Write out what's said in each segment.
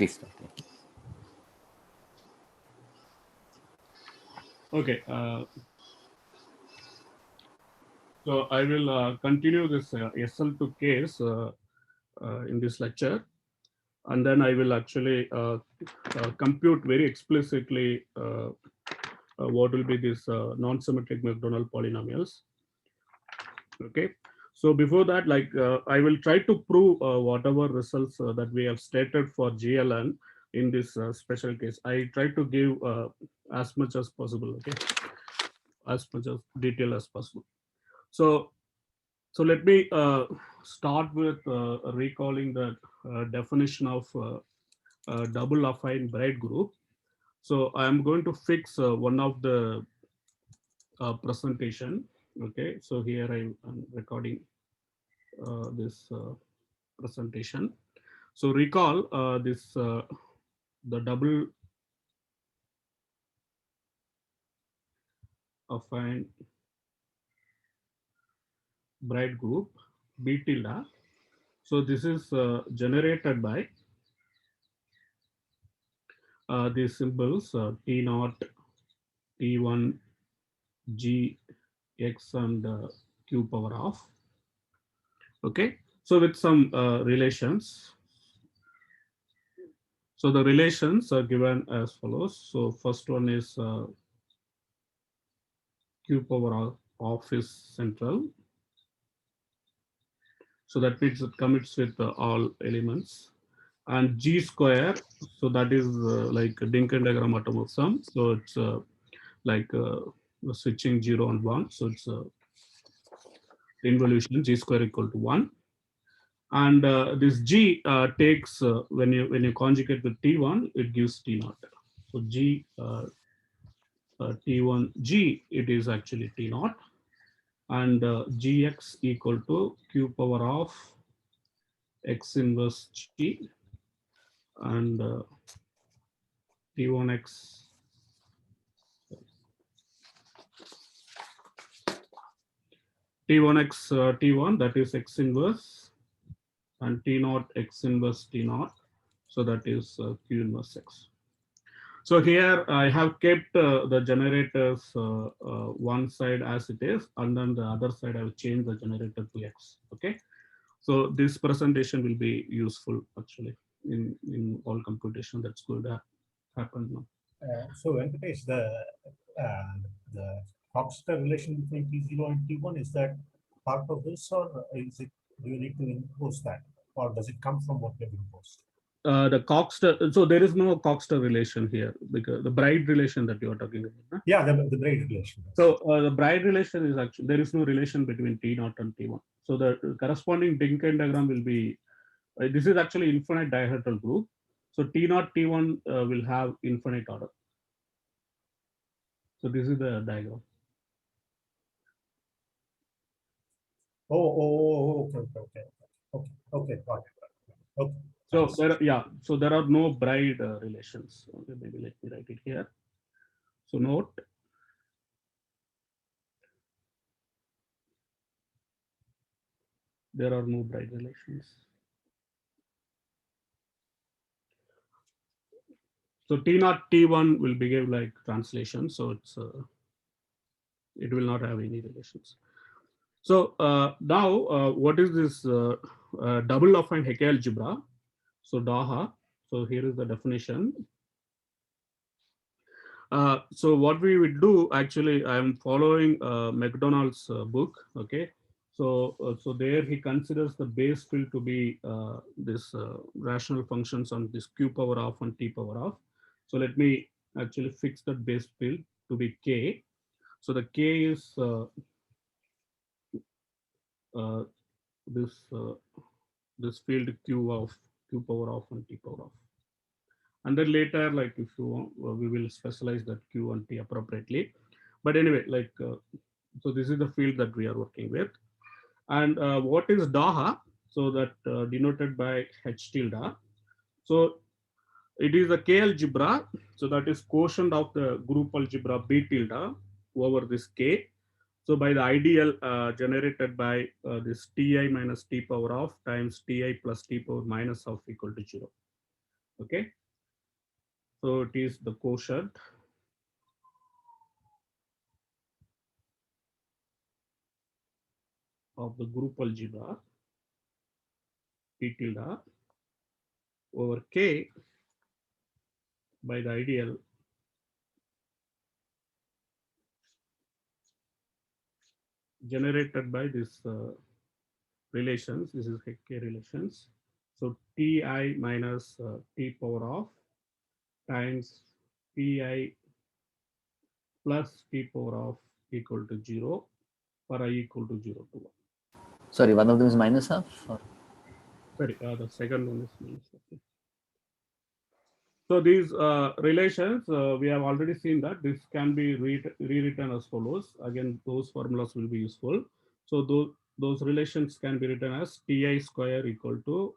please start. Okay, so I will continue this SL2 case in this lecture, and then I will actually compute very explicitly what will be these non-symmetric McDonald polynomials. Okay, so before that, I will try to prove whatever results that we have stated for GLN in this special case. I try to give as much as possible, okay, as much of detail as possible. So let me start with recalling the definition of double affine Breit group. So I am going to fix one of the presentation. Okay, so here I am recording this presentation. So recall this the double affine Breit group B tilde. So this is generated by these symbols T naught, T1, G, X, and Q power of. Okay, so with some relations. So the relations are given as follows. So first one is Q power of is central. So that means it commits with all elements. And G square, so that is like Dinkin diagram automorphism. So it's like switching 0 and 1. So it's involution G square equal to 1. And this G takes when you conjugate with T1, it gives T naught. So G T1 G, it is actually T naught, and Gx equal to Q power of X inverse G, and T1x T1x T1, that is X inverse, and T naught X inverse T naught, so that is Q inverse X. So here I have kept the generators one side as it is, and then the other side I will change the generator to X. Okay, so this presentation will be useful actually in all computation that's going to happen now. So Venkatesh, the Hofstadter relation between T0 and T1, is that part of this, or is it, do you need to impose that, or does it come from what you've imposed? The Coxeter, so there is no Coxeter relation here, because the Breit relation that you are talking about. Huh? Yeah, the Breit relation. So the Breit relation is actually, there is no relation between T naught and T1. So the corresponding Dinkin diagram will be, this is actually infinite dihedral group. So T naught T1 will have infinite order. So this is the diagram. Okay, got it. Okay. So there are no Breit relations. Okay, maybe let me write it here. So note, there are no Breit relations. So T naught T1 will behave like translation, so it will not have any relations. So now what is this double affine Hecke algebra? So DAHA. So here is the definition. So what we would do, actually, I am following McDonald's book. Okay, so there he considers the base field to be this rational functions on this Q power of and T power of. So let me actually fix that base field to be K. So the K is this field Q power of and T power of. And then later, like if you want, we will specialize that Q and T appropriately. But anyway, so this is the field that we are working with. And what is DAHA? So that denoted by H tilde. So it is the K algebra. So that is quotient of the group algebra B tilde over this K. So by the ideal generated by this Ti minus T power of times Ti plus T power minus of equal to 0. Okay, so it is the quotient of the group algebra P tilde over K by the ideal generated by this relations. This is K relations. So Ti minus T power of times Pi plus T power of equal to 0 for I equal to 0 to 1. Sorry, one of them is minus half? Or? Sorry, the second one is minus. Okay. So these relations, we have already seen that this can be rewritten as follows. Again, those formulas will be useful. So those relations can be written as Ti square equal to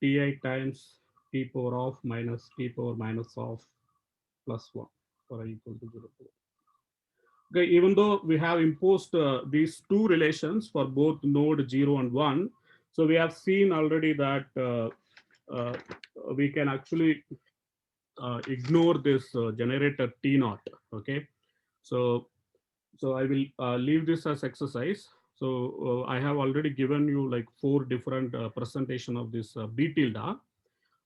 Ti times T power of minus T power minus of plus 1 for I equal to 0 to 1. Okay, even though we have imposed these two relations for both node 0 and 1, so we have seen already that uh, we can actually ignore this generator T naught. Okay, so I will leave this as exercise. So I have already given you like 4 different presentation of this B tilde.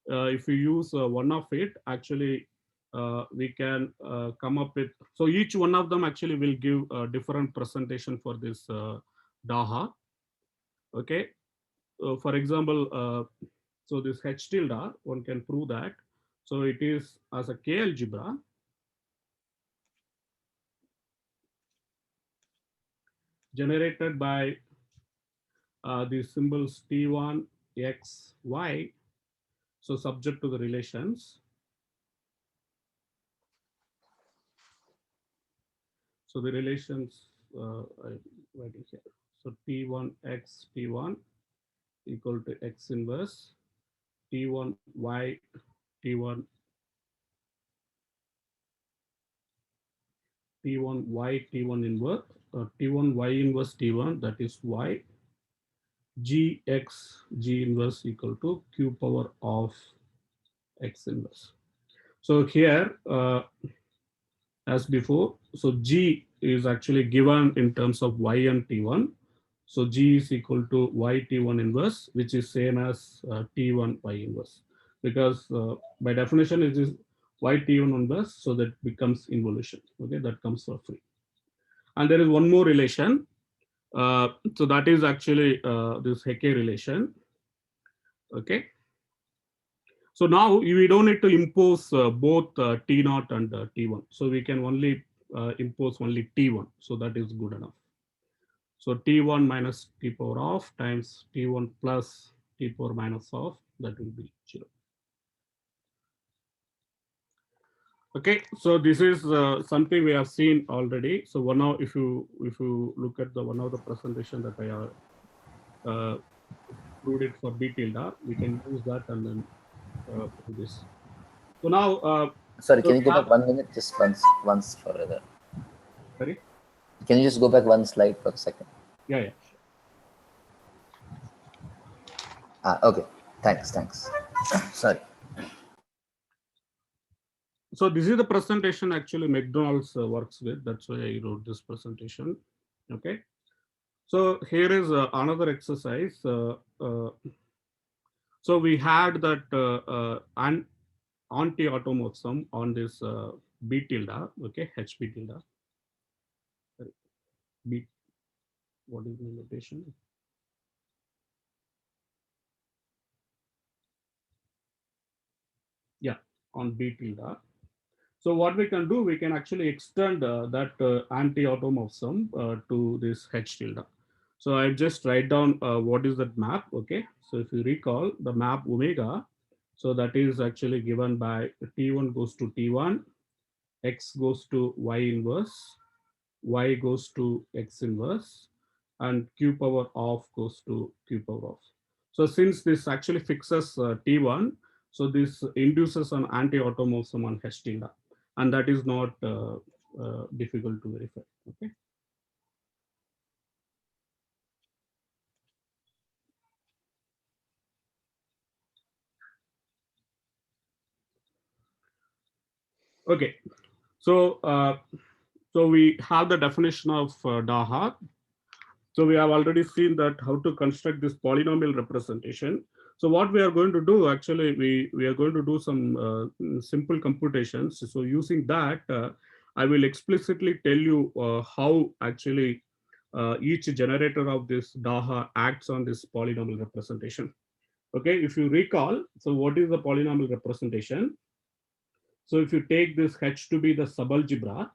If you use one of it, actually we can come up with, so each one of them actually will give a different presentation for this Daha. Okay, for example, so this H tilde, one can prove that. So it is as a K algebra. Generated by the symbols T1, X, Y. So subject to the relations. So the relations I write it here. So T1X T1 equal to X inverse, T1Y T1 T1Y T1 inverse, T1Y inverse T1, that is Y, Gx G inverse equal to Q power of X inverse. So here, as before, so G is actually given in terms of Y and T1. So G is equal to Y T1 inverse, which is same as T1 Y inverse, because by definition it is Y T1 inverse, so that becomes involution. Okay, that comes for free. And there is one more relation. So that is actually this Hecke relation. Okay. So now we don't need to impose both T naught and T1. So we can only impose only T1. So that is good enough. So T1 minus T power of times T1 plus T power minus of, that will be 0. Okay, so this is something we have seen already. So one now, if you look at the one of the presentation that I have proved it for B tilde, we can use that and then do this. So now, sorry, so can you go back 1 minute, just once further? Sorry. Can you just go back one slide for a second? Yeah, yeah. Okay, thanks. Sorry. So this is the presentation actually McDonald's works with. That's why I wrote this presentation. Okay. So here is another exercise. So we had that an anti-automorphism on this B tilde. Okay, HP tilde. Sorry. B. What is the notation? Yeah, on B tilde. So what we can do, we can actually extend that anti-automorphism to this H tilde. So I just write down what is that map. Okay. So if you recall the map omega, so that is actually given by T1 goes to T1, X goes to Y inverse, Y goes to X inverse, and Q power of goes to Q power of. So since this actually fixes T1, so this induces an anti-automorphism on H tilde, and that is not difficult to verify. Okay. Okay, so so we have the definition of Daha. So we have already seen that how to construct this polynomial representation. So what we are going to do, actually, we are going to do some simple computations. So using that, I will explicitly tell you how actually each generator of this Daha acts on this polynomial representation. Okay, if you recall, so what is the polynomial representation? So if you take this H to be the subalgebra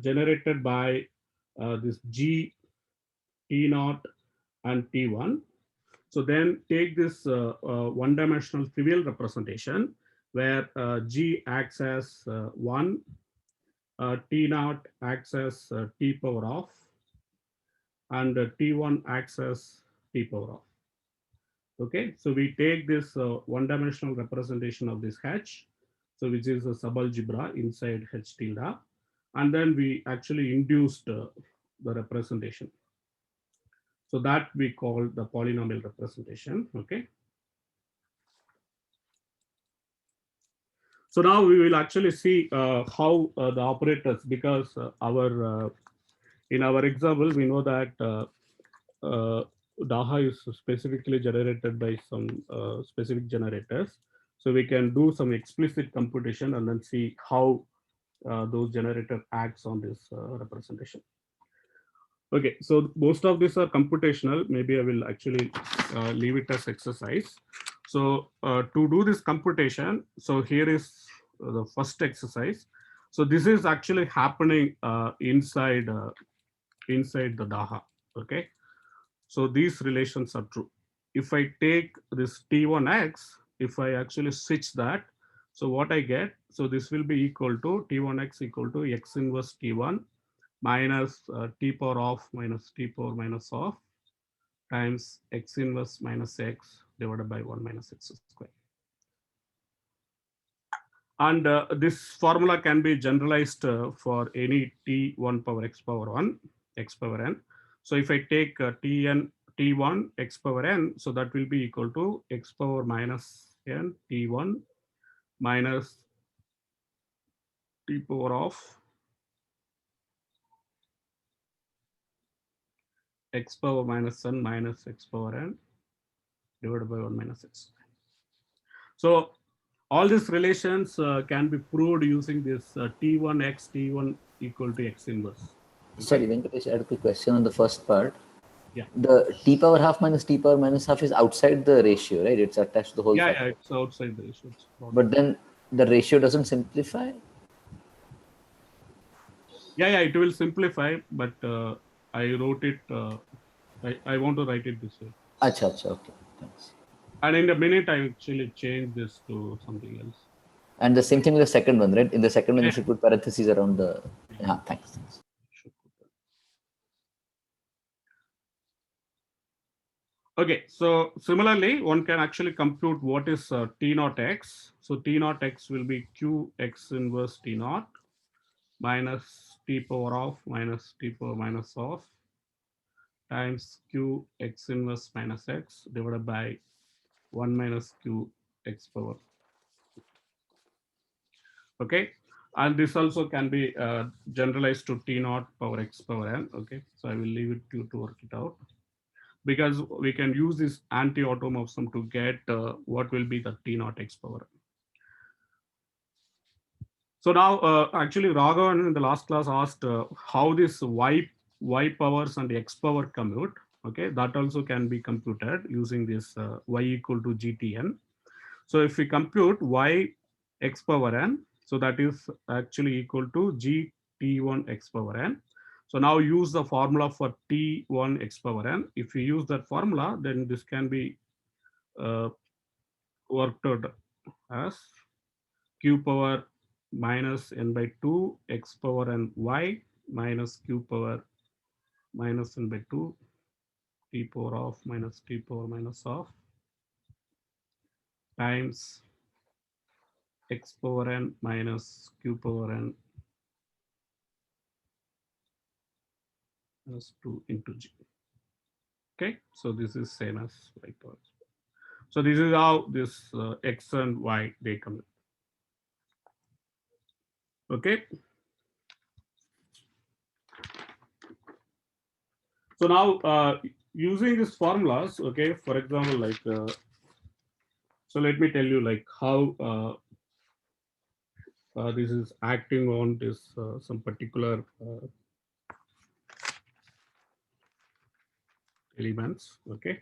generated by this G, T naught, and T1. So then take this one-dimensional trivial representation where G acts as 1, T naught acts as T power of, and T1 acts as T power of. Okay, so we take this one-dimensional representation of this H, so which is a subalgebra inside H tilde, and then we actually induced the representation. So that we call the polynomial representation. Okay. So now we will actually see how the operators, because in our example we know that Daha is specifically generated by some specific generators. So we can do some explicit computation and then see how those generator acts on this representation. Okay, so most of these are computational. Maybe I will actually leave it as exercise. So to do this computation, so here is the first exercise. So this is actually happening inside the Daha. Okay, so these relations are true. If I take this T1x, if I actually switch that, so what I get, so this will be equal to T1x equal to x inverse T1 minus T power of minus T power minus of times x inverse minus x divided by 1 minus x square. And this formula can be generalized for any T1 power x power 1, x power n. So if I take T1 x power n, so that will be equal to x power minus n T1 minus T power of x power minus n minus x power n divided by 1 minus x. So all these relations can be proved using this T1x T1 equal to x inverse. Okay? Sorry, Venkatesh, I had a quick question on the first part. Yeah. The T power half minus T power minus half is outside the ratio, right? It's attached to the whole Yeah, factor. it's outside the ratio. But then the ratio doesn't simplify? Yeah, it will simplify, but I wrote it, I want to write it this way. Acha, okay, thanks. And in a minute, I actually change this to something else. And the same thing with the second one, right? In the second one, Yeah. you should put parentheses around the. Yeah, thanks. Okay, so similarly, one can actually compute what is T naught x. So T naught x will be Q x inverse T naught minus T power of minus T power minus of times Q x inverse minus x divided by 1 minus Q x power. Okay, and this also can be generalized to T naught power x power n. Okay, so I will leave it to work it out, because we can use this anti-automorphism to get what will be the T naught x power. So now actually Raghavan in the last class asked how this y powers and x power commute. Okay, that also can be computed using this y equal to GTN. So if we compute y x power n, so that is actually equal to GT1 x power n. So now use the formula for T1 x power n. If we use that formula, then this can be worked out as q power minus n by 2 x power n y minus q power minus n by 2 t power of minus t power minus of times x power n minus q power n minus 2 into g. Okay, so this is same as y power. So this is how this x and y they come. Okay. So now using these formulas, okay, for example, like, so let me tell you like how this is acting on this some particular elements. Okay.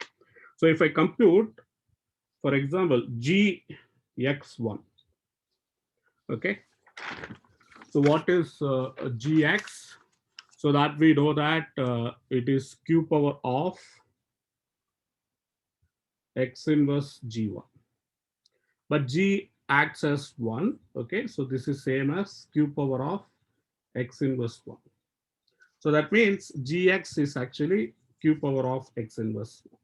So if I compute, for example, gx1, okay. So what is gx? So that we know that it is q power of x inverse g1, but g acts as 1. Okay, so this is same as q power of x inverse 1. So that means gx is actually q power of x inverse 1.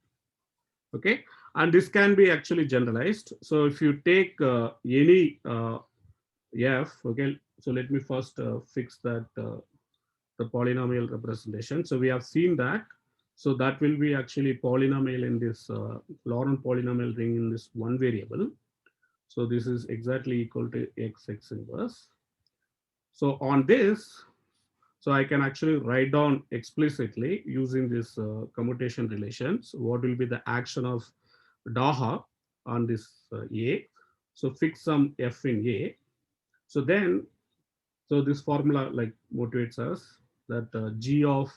Okay, and this can be actually generalized. So if you take any f, okay, so let me first fix that the polynomial representation. So we have seen that. So that will be actually polynomial in this Laurent polynomial ring in this one variable. So this is exactly equal to x inverse. So on this, so I can actually write down explicitly using this commutation relations, what will be the action of Daha on this A. So fix some f in A. So then, so this formula like motivates us that g of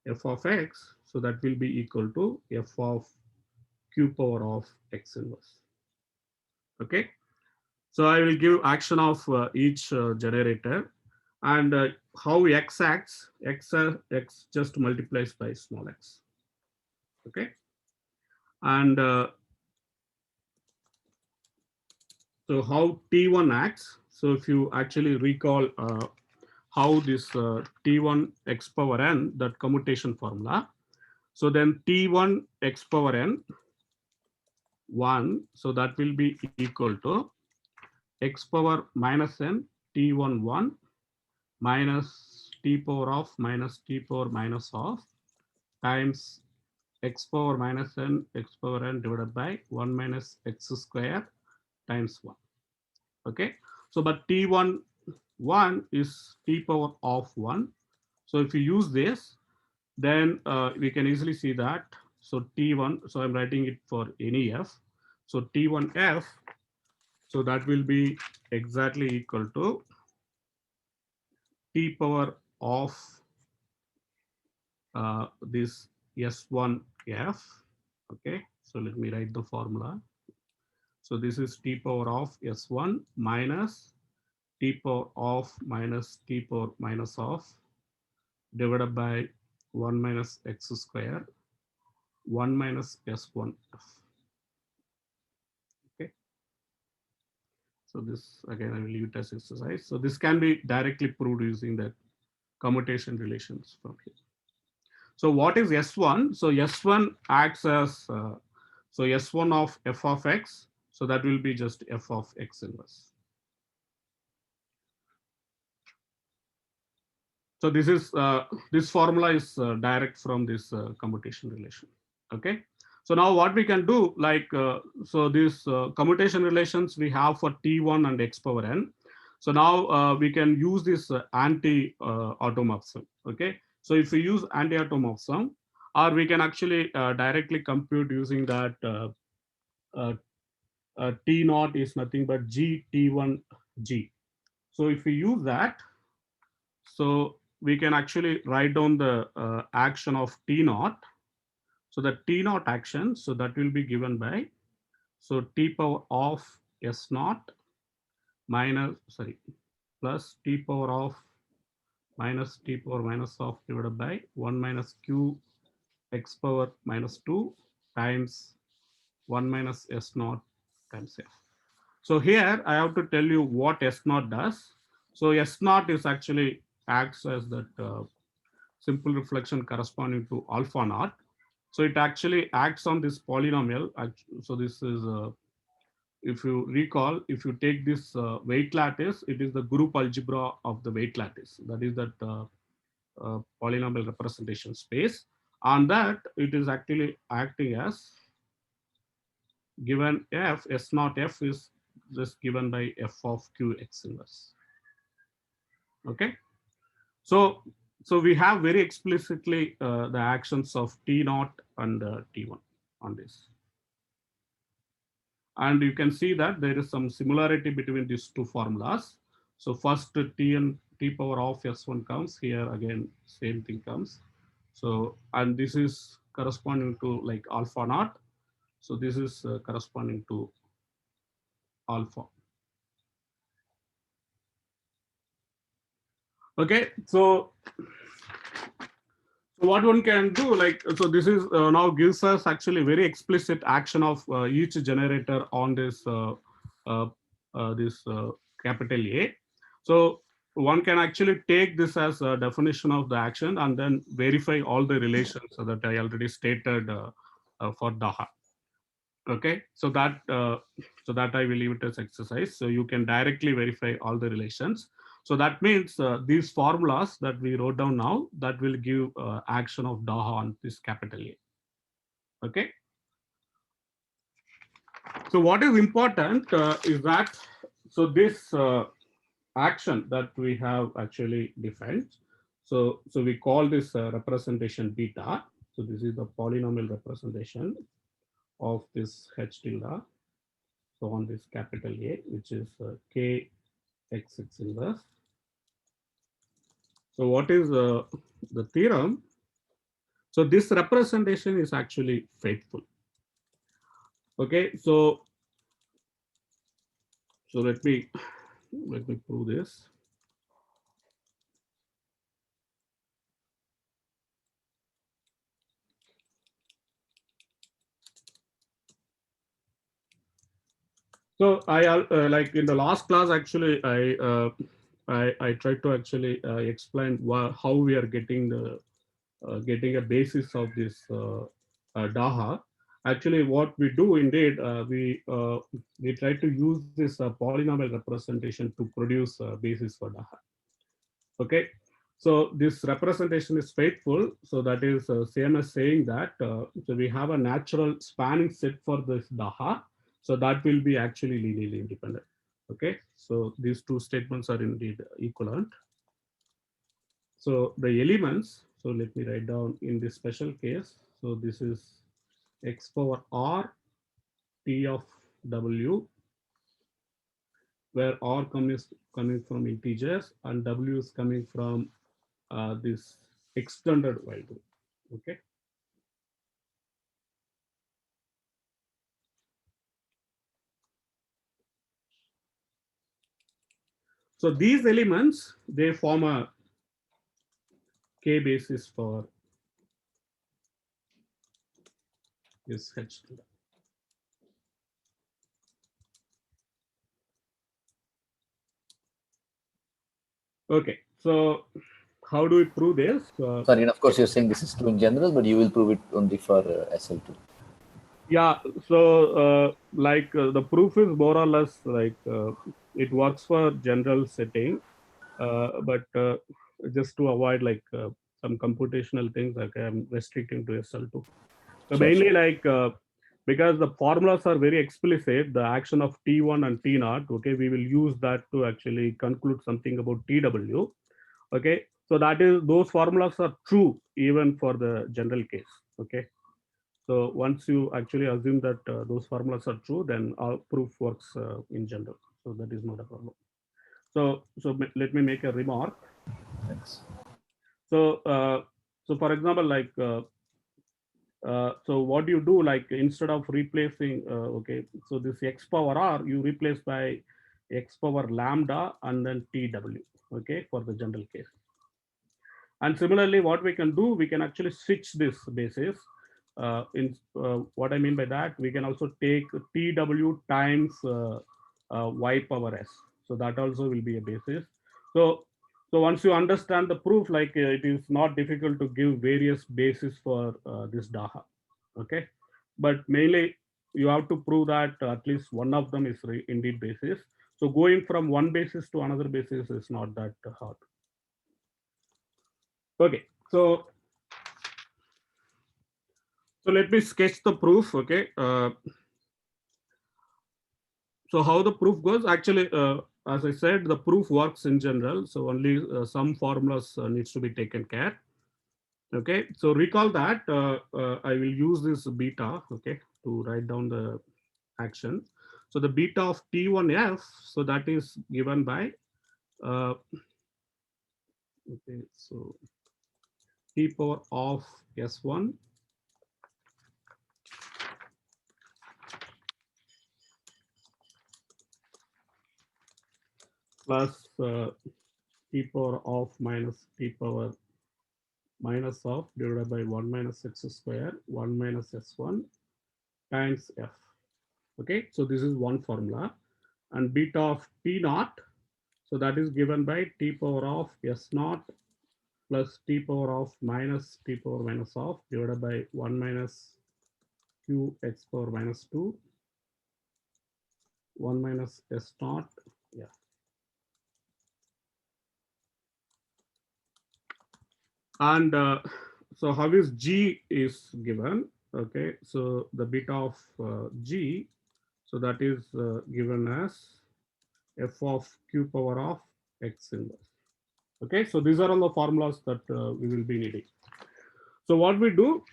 f of x, so that will be equal to f of q power of x inverse. Okay. So I will give action of each generator, and how x acts, x just multiplies by small x. Okay. And so how T1 acts. So if you actually recall how this T1 x power n, that commutation formula. So then T1 x power n 1, so that will be equal to x power minus n T1 1 minus t power of minus t power minus of times x power minus n x power n divided by 1 minus x square times 1. Okay. So but T1 1 is t power of 1. So if you use this, then we can easily see that. So T1, so I'm writing it for any f. So T1f, so that will be exactly equal to t power of this S1f. Okay, so let me write the formula. So this is t power of S1 minus t power of minus t power minus of divided by 1 minus x square 1 minus S1f. Okay. So this again I will leave it as exercise. So this can be directly proved using that commutation relations from here. So what is S1? So S1 acts as so S1 of f of x. So that will be just f of x inverse. So this is this formula is direct from this commutation relation. Okay. So now what we can do, like so these commutation relations we have for T1 and x power n. So now we can use this anti-automorphism. Okay. So if we use anti-automorphism, or we can actually directly compute using that uh, T naught is nothing but G T1 G. So if we use that, so we can actually write down the action of T naught. So the T naught action, so that will be given by, so T power of S naught minus, sorry, plus T power of minus T power minus of divided by 1 minus Q x power minus 2 times 1 minus S naught times F. So here I have to tell you what S naught does. So S naught is actually acts as that simple reflection corresponding to alpha naught. So it actually acts on this polynomial. So this is, if you recall, if you take this weight lattice, it is the group algebra of the weight lattice. That is that polynomial representation space. On that, it is actually acting as given f, S naught f is just given by f of q x inverse. Okay, so we have very explicitly the actions of T0 and T1 on this. And you can see that there is some similarity between these two formulas. So first T and T power of S1 comes here, again, same thing comes. So, and this is corresponding to like alpha naught. So this is corresponding to alpha. Okay, so what one can do, like, so this is now gives us actually very explicit action of each generator on this capital A. So one can actually take this as a definition of the action and then verify all the relations that I already stated for Daha. Okay, so that I will leave it as exercise. So you can directly verify all the relations. So that means these formulas that we wrote down now, that will give action of Daha on this capital A. Okay. So what is important is that, so this action that we have actually defined. So we call this representation beta. So this is the polynomial representation of this H tilde. So on this capital A, which is K X6 inverse. So what is the theorem? So this representation is actually faithful. Okay, so let me prove this. So I like in the last class, actually, I tried to actually explain how we are getting a basis of this Daha. Actually, what we do indeed, we try to use this polynomial representation to produce a basis for Daha. Okay, so this representation is faithful. So that is same as saying that so we have a natural spanning set for this Daha. So that will be actually linearly independent. Okay, so these two statements are indeed equivalent. So the elements, so let me write down in this special case. So this is x power r t of w, where r is coming from integers and w is coming from this extended while loop. Okay. So these elements, they form a K basis for this H tilde. Okay, so how do we prove this? Sorry, and of course you're saying this is true in general, but you will prove it only for SL2. Yeah, so like the proof is more or less like it works for general setting, but just to avoid like some computational things, like I'm restricting to SL2. So Sure, mainly like because the formulas are very explicit, the action of T1 and T0, okay, we will use that to actually conclude something about TW. Okay, so that is, those formulas are true even for the general case. Okay, so once you actually assume that those formulas are true, then our proof works in general. So that is not a problem. So let me make a remark. Thanks. So for example, like so what you do, like instead of replacing okay, so this x power r you replace by x power lambda and then tw, okay, for the general case. And similarly, what we can do, we can actually switch this basis. What I mean by that, we can also take TW times y power s. So that also will be a basis. So once you understand the proof, like it is not difficult to give various bases for this Daha. Okay, but mainly you have to prove that at least one of them is indeed basis. So going from one basis to another basis is not that hard. Okay, so let me sketch the proof. Okay, so how the proof goes, actually as I said, the proof works in general. So only some formulas needs to be taken care. Okay, so recall that I will use this beta, okay, to write down the action. So the beta of T1F, so that is given by, okay, so T power of S1 plus T power of minus T power minus of divided by 1 minus x square 1 minus S1 times F. Okay, so this is one formula, and beta of T naught, so that is given by T power of S naught plus T power of minus T power minus of divided by 1 minus Q x power minus 2 1 minus S naught. Yeah. And so how is G is given? Okay, so the beta of G, so that is given as f of q power of x inverse. Okay, so these are all the formulas that we will be needing. So what we do,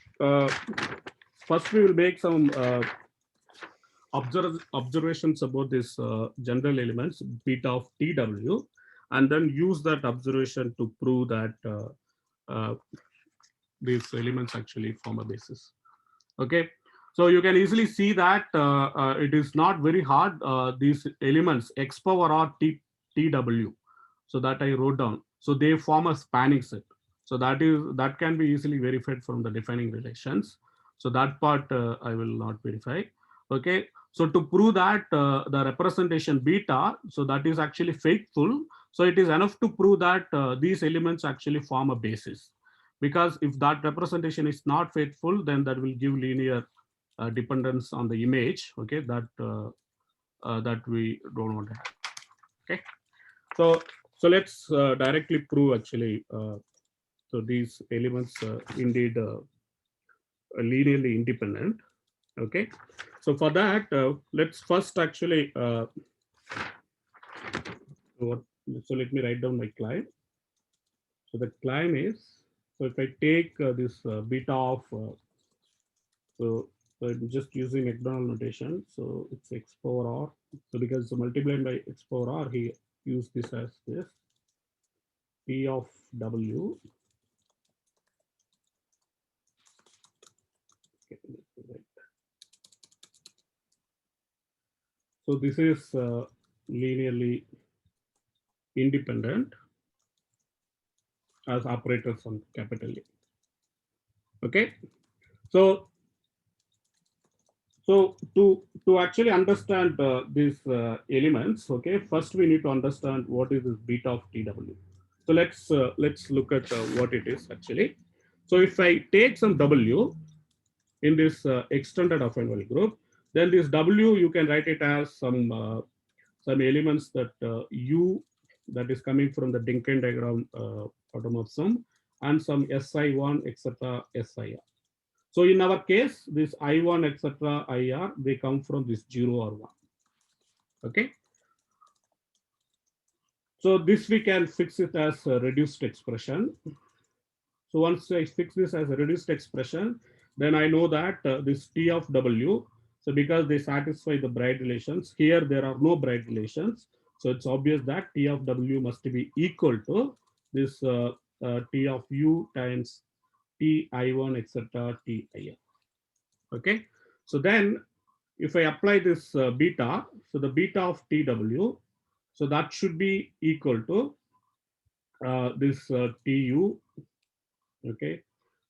first we will make some observations about this general elements beta of TW, and then use that observation to prove that these elements actually form a basis. Okay, so you can easily see that it is not very hard. These elements x power r TW, so that I wrote down, so they form a spanning set. So that can be easily verified from the defining relations. So that part I will not verify. Okay, so to prove that the representation beta, so that is actually faithful. So it is enough to prove that these elements actually form a basis. Because if that representation is not faithful, then that will give linear dependence on the image. Okay, that we don't want to have. Okay, so let's directly prove actually. So these elements indeed linearly independent. Okay, so for that, let's first actually. So let me write down my claim. So the claim is, so if I take this beta of, so I'm just using McDonald notation. So it's x power r. So because it's multiplied by x power r, he used this as this P of W. Okay, so this is linearly independent as operators on capital A. Okay, so to actually understand these elements, okay, first we need to understand what is this beta of TW. So let's look at what it is actually. So if I take some W in this extended affine value group, then this W you can write it as some elements that U that is coming from the Dynkin diagram automorphism, and some SI1 etc. SIR. So in our case, this I1 etc. IR, they come from this 0 or 1. Okay. So this we can fix it as a reduced expression. So once I fix this as a reduced expression, then I know that this T of W, so because they satisfy the Bride relations, here there are no Bride relations. So it's obvious that T of W must be equal to this T of U times T I1 etc. T IR. Okay, so then if I apply this beta, so the beta of TW, so that should be equal to this TU. Okay,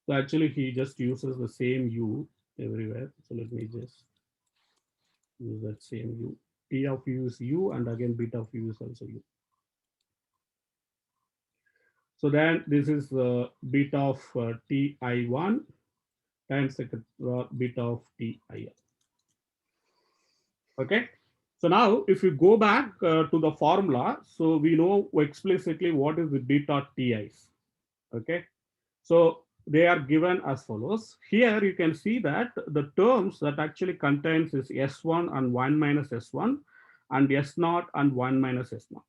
so actually he just uses the same U everywhere. So let me just use that same U. T of U is U, and again beta of U is also U. So then this is beta of TI1 times beta of TIR. Okay, so now if you go back to the formula, so we know explicitly what is the beta TIs. Okay, so they are given as follows. Here you can see that the terms that actually contains is S1 and 1 minus S1, and S naught and 1 minus S naught.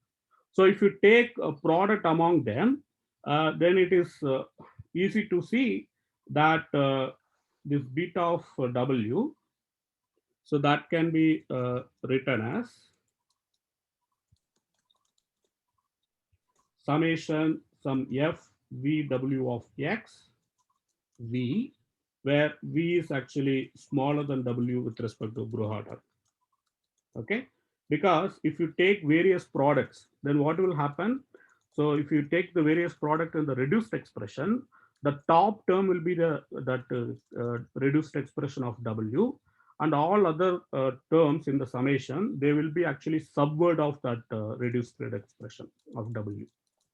So if you take a product among them, then it is easy to see that this beta of W, so that can be written as summation some f v w of x v, where v is actually smaller than w with respect to Brouwer order. Okay, because if you take various products, then what will happen? So if you take the various product in the reduced expression, the top term will be the reduced expression of w, and all other terms in the summation, they will be actually subword of that reduced expression of w.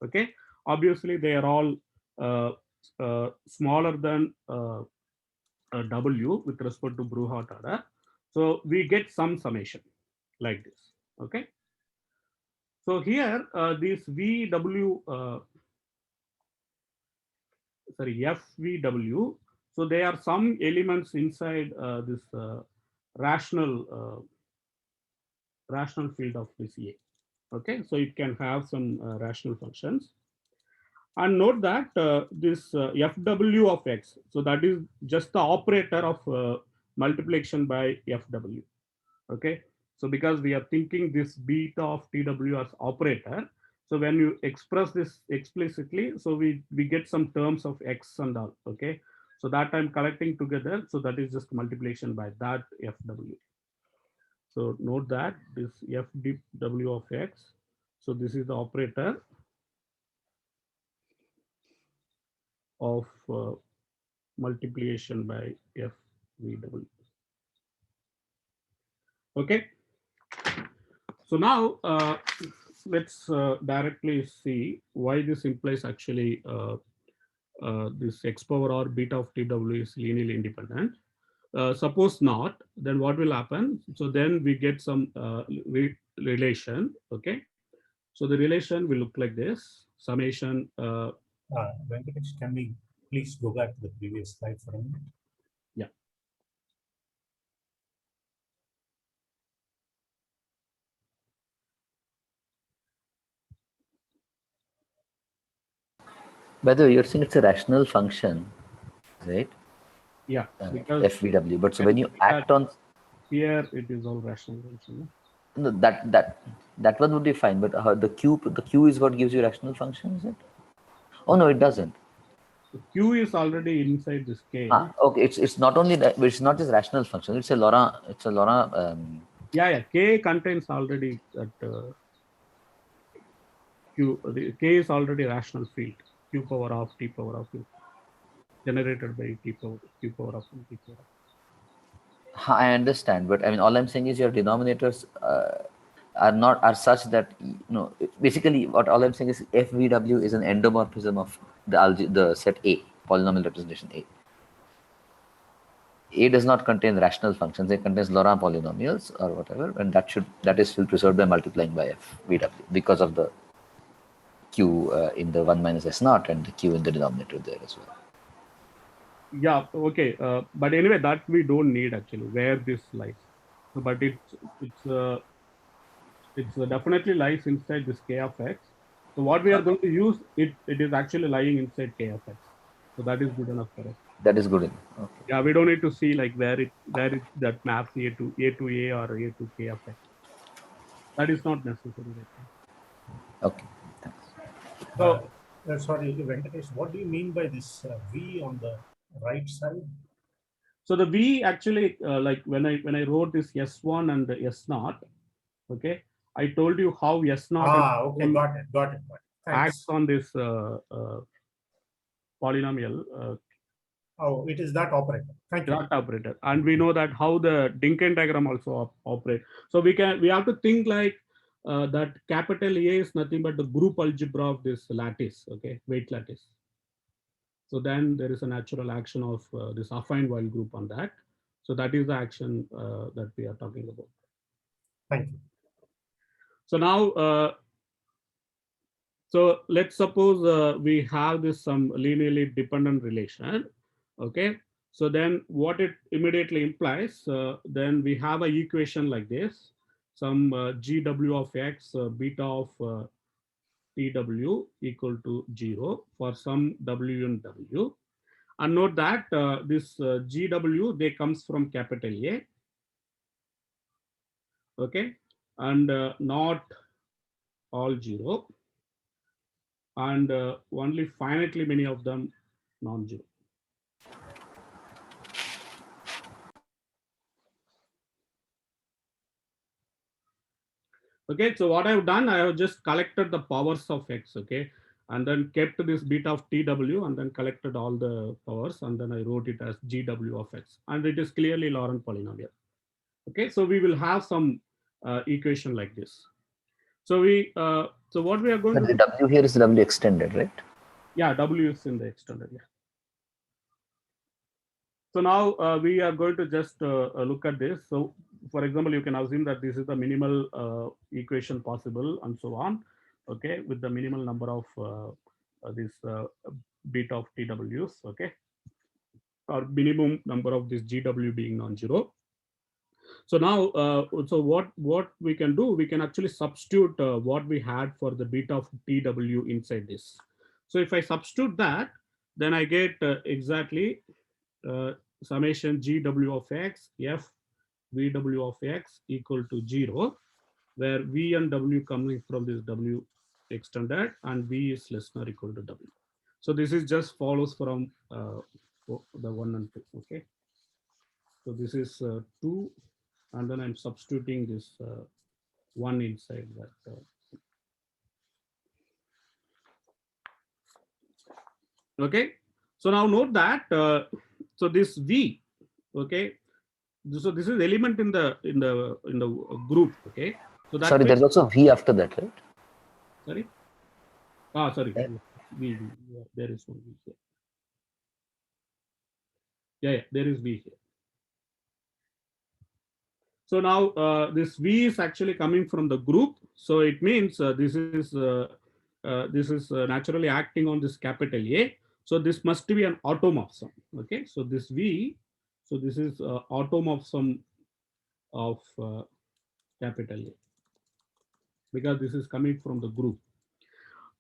Okay, obviously they are all smaller than w with respect to Brouwer order. So we get some summation like this. Okay, so here this VW, sorry, FVW. So there are some elements inside this rational field of this A. Okay, so it can have some rational functions. And note that this FW of X, so that is just the operator of multiplication by FW. Okay, so because we are thinking this beta of TW as operator, so when you express this explicitly, so we get some terms of X and all. Okay, so that I'm collecting together, so that is just multiplication by that FW. So note that this FW of X, so this is the operator of multiplication by FVW. Okay, so now let's directly see why this implies actually this x power r beta of TW is linearly independent. Suppose not, then what will happen? So then we get some relation. Okay, so the relation will look like this: summation. Venkatesh, can we please go back to the previous slide for a minute? Yeah. By the way, you're saying it's a rational function, right? Yeah, because FVW. But so when you act on here, it is all rational function. no, that one would be fine. But the Q is what gives you rational function, is it? Oh no, it doesn't. So Q is already inside this K. Okay, it's not only that, but it's not just rational function. It's a Laurent. Yeah, K contains already that Q. The K is already rational field. Q power of T power of Q, generated by Q power of T power of. I understand, but I mean, all I'm saying is your denominators are such that basically what all I'm saying is FVW is an endomorphism of the set A, polynomial representation A. A does not contain rational functions; it contains Laurent polynomials or whatever, and that is still preserved by multiplying by FVW because of the Q in the 1 minus S naught and the Q in the denominator there as well. Yeah, okay, but anyway, that we don't need actually where this lies, but it's definitely lies inside this K of X. So what we are going to use, it is actually lying inside K of X. So that is good enough for us. That is good enough. Okay. Yeah, we don't need to see like where it that maps A to A or A to K of X. That is not necessary. Okay, thanks. So, sorry, Venkatesh, what do you mean by this V on the right side? So the V actually, like when I wrote this S1 and the S0, okay, I told you how S0 okay, got it. acts on this polynomial. Oh, it is that operator. Thank you. That operator, and we know that how the Dynkin diagram also operate. So we have to think like that capital A is nothing but the group algebra of this lattice, okay, weight lattice. So then there is a natural action of this affine while group on that. So that is the action that we are talking about. Thank you. So now, so let's suppose we have this some linearly dependent relation, okay. So then what it immediately implies, then we have an equation like this. some GW of X, beta of TW equal to 0 for some W in W. And note that this GW, they comes from capital A, okay, and not all 0, and only finitely many of them non-zero. Okay, so what I've done, I have just collected the powers of X, okay, and then kept this beta of TW and then collected all the powers, and then I wrote it as GW of X, and it is clearly Laurent polynomial. Okay, so we will have some equation like this. So so what we are going But to the do, W here is the W extended, right? yeah, W is in the extended, yeah. So now we are going to just look at this. So for example, you can assume that this is the minimal equation possible and so on, okay, with the minimal number of this beta of TWs, okay, or minimum number of this GW being non-zero. So now, so what we can do, we can actually substitute what we had for the beta of TW inside this. So if I substitute that, then I get exactly summation GW of X F VW of X equal to 0, where V and W coming from this W extended and V is less than or equal to W. So this is just follows from the 1 and 2, okay. So this is 2, and then I'm substituting this 1 inside that. Okay, so now note that so this V, okay, so this is element in the group, okay. So that Sorry, means, there's also V after that, right? sorry, sorry, V, yeah, there is one V here. Yeah, there is V here. So now this V is actually coming from the group. So it means this is naturally acting on this capital A. So this must be an automorphism. Okay, so this V, so this is automorphism of capital A, because this is coming from the group.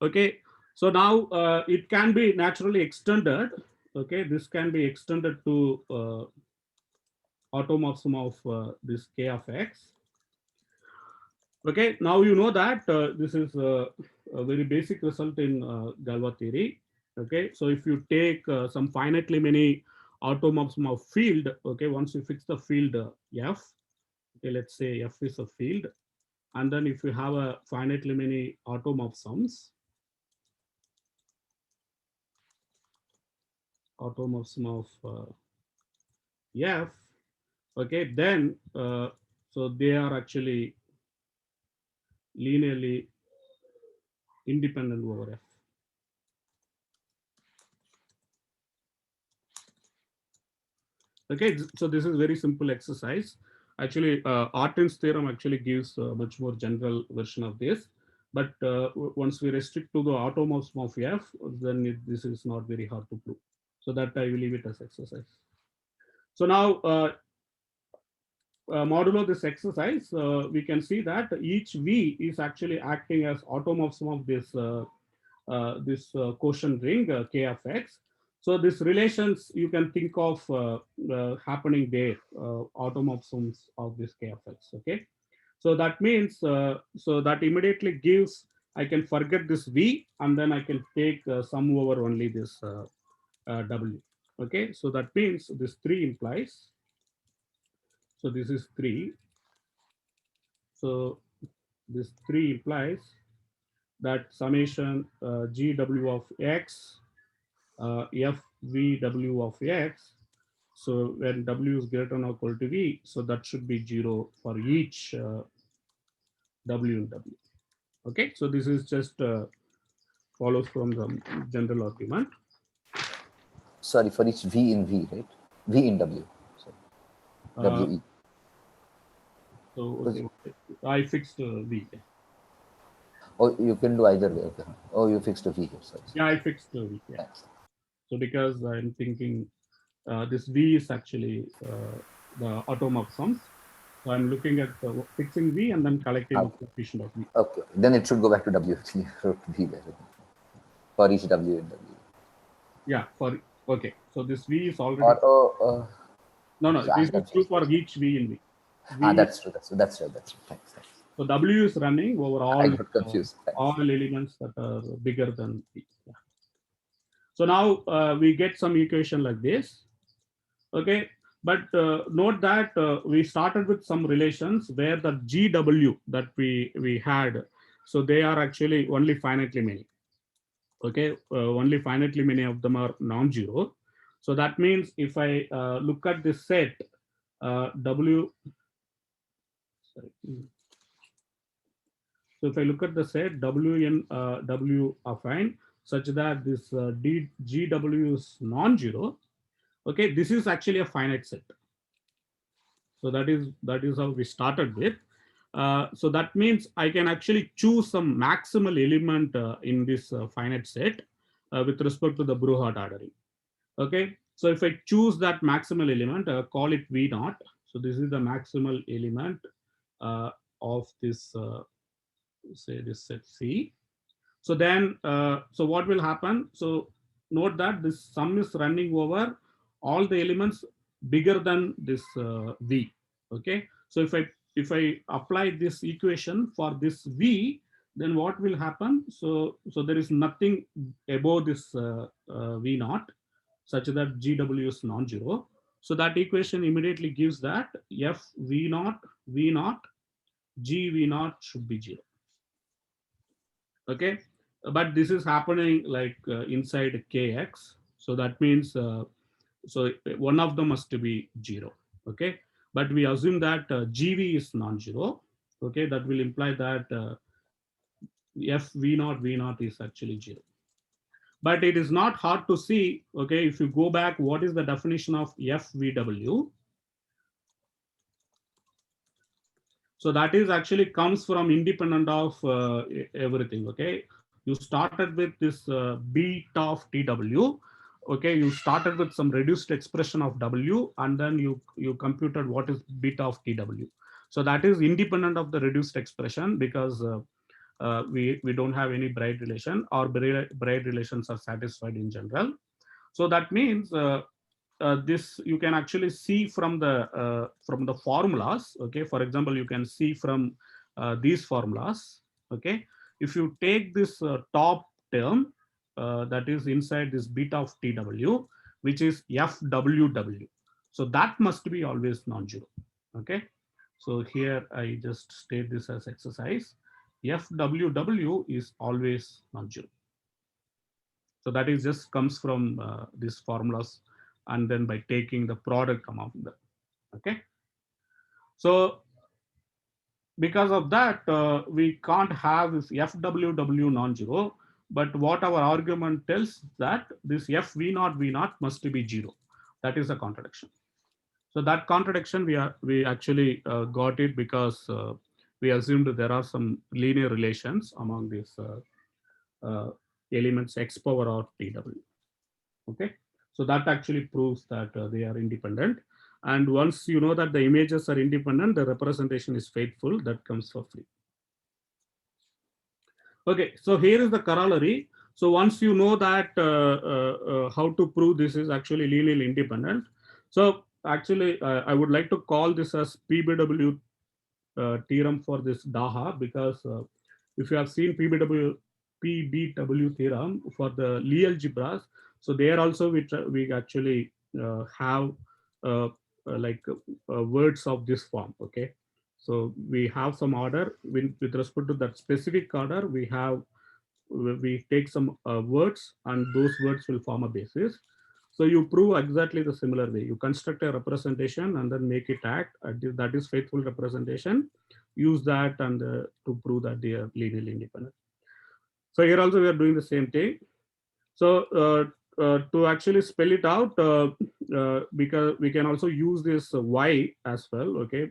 Okay, so now it can be naturally extended. Okay, this can be extended to automorphism of this K of X. Okay, now you know that this is a very basic result in Galois theory. Okay, so if you take some finitely many automorphism of field, okay, once you fix the field F, okay, let's say F is a field, and then if you have a finitely many automorphism of F, okay, then so they are actually linearly independent over F. Okay, so this is very simple exercise. Actually, Artin's theorem actually gives a much more general version of this. But once we restrict to the automorphism of F, then this is not very hard to prove. So that I will leave it as exercise. So now, modulo this exercise, we can see that each V is actually acting as automorphism of this quotient ring K of X. So these relations you can think of happening there, automorphisms of this K of X. Okay, so that means so that immediately gives, I can forget this V and then I can take sum over only this W. Okay, so that means this 3 implies. So this is 3. So this 3 implies that summation GW of X FVW of X. So when W is greater than or equal to V, so that should be 0 for each W in W. Okay, so this is just follows from the general argument. Sorry, for each V in V, right? V in W. Sorry. WE. So okay, I fixed V. Oh, you can do either way. Okay. Oh, you fixed a V here. Sorry. Yeah, I fixed V. Yeah. Thanks. So because I'm thinking this V is actually the automorphisms. So I'm looking at fixing V and then collecting the Okay. coefficient of V. Okay. Then it should go back to W. Actually, V for each W in W. Yeah, okay. So this V is already Or no. so I'm This is true confused. for each V in V. That's true. That's right. Thanks. So W is running over I got confused. Thanks. all elements that are bigger than V. Yeah. So now we get some equation like this. Okay, but note that we started with some relations where the GW that we had, so they are actually only finitely many. Okay, only finitely many of them are non-zero. So that means if I look at this set W, sorry. So if I look at the set W in W affine such that this GW is non-zero, okay, this is actually a finite set. So that is how we started with. So that means I can actually choose some maximal element in this finite set with respect to the Brouillard ordering. Okay, so if I choose that maximal element, call it V naught. So this is the maximal element of this, say this set C. So then, so what will happen? So note that this sum is running over all the elements bigger than this V. Okay, so if I apply this equation for this V, then what will happen? So there is nothing above this V naught, such that GW is non-zero. So that equation immediately gives that F V naught G V naught should be 0. Okay, but this is happening like inside Kx. So that means so one of them must be 0. Okay, but we assume that GV is non-zero. Okay, that will imply that F V naught is actually 0. But it is not hard to see. Okay, if you go back, what is the definition of FVW? So that is actually comes from independent of everything. Okay, you started with this beta of TW. Okay, you started with some reduced expression of W, and then you computed what is beta of TW. So that is independent of the reduced expression, because we don't have any Bride relation, or Bride relations are satisfied in general. So that means this you can actually see from the formulas. Okay, for example, you can see from these formulas. Okay, if you take this top term that is inside this beta of TW, which is FWW, so that must be always non-zero. Okay, so here I just state this as exercise. FWW is always non-zero. So that is just comes from these formulas, and then by taking the product among them. Okay, so because of that we can't have this FWW non-zero, but what our argument tells that this FV naught must be 0. That is a contradiction. So that contradiction we actually got it because we assumed there are some linear relations among these elements x power of TW. Okay, so that actually proves that they are independent. And once you know that the images are independent, the representation is faithful. That comes for free. Okay, so here is the corollary. So once you know that how to prove this is actually linearly independent, so actually I would like to call this as PBW theorem for this Daha, because if you have seen PBW theorem for the Lie algebras, so there also we actually have like words of this form. Okay, so we have some order with respect to that specific order. We take some words, and those words will form a basis. So you prove exactly the similar way. You construct a representation and then make it act. That is faithful representation. Use that and to prove that they are linearly independent. So here also we are doing the same thing. So to actually spell it out, because we can also use this y as well. Okay,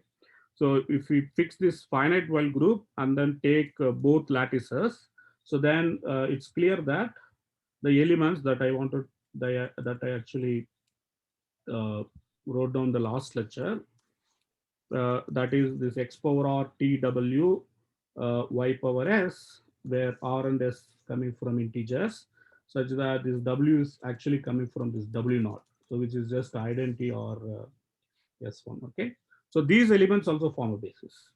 so if we fix this finite while group and then take both lattices, so then it's clear that the elements that I wanted, that I actually wrote down the last lecture. that is this x power r tw y power s, where r and s coming from integers, such that this w is actually coming from this w naught, so which is just identity or s1. Okay, so these elements also form a basis.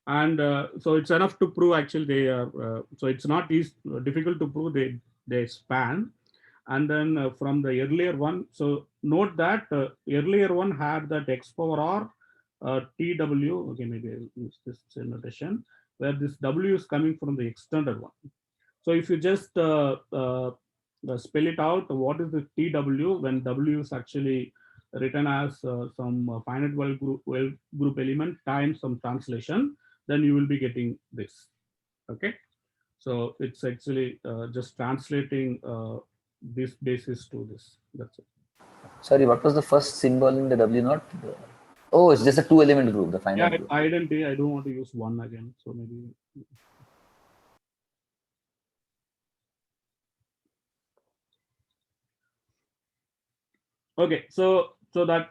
And so it's enough to prove actually they are, so it's not difficult to prove they span. And then from the earlier one, so note that earlier one had that x power r tw, okay, maybe I'll use this notation, where this w is coming from the extended one. So if you just spell it out, what is the tw when w is actually written as some finite well group element times some translation, then you will be getting this. Okay, so it's actually just translating this basis to this. That's it. Sorry, what was the first symbol in the W naught? Oh, it's just a 2-element group, the finite Yeah, group. identity. I don't want to use one again, so maybe. Okay, so that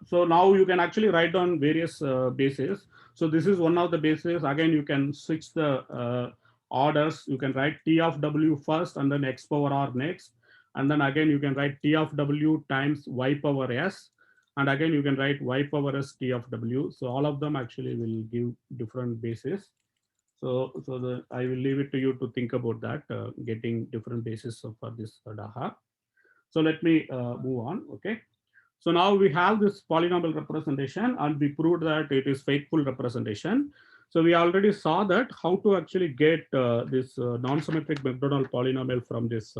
so now you can actually write down various bases. So this is one of the bases. Again, you can switch the orders. You can write t of w first and then x power r next, and then again you can write t of w times y power s, and again you can write y power s t of w. So all of them actually will give different bases. So I will leave it to you to think about that, getting different bases for this Daha. So let me move on. Okay. So now we have this polynomial representation, and we proved that it is faithful representation. So we already saw that how to actually get this non-symmetric Macdonald polynomial from this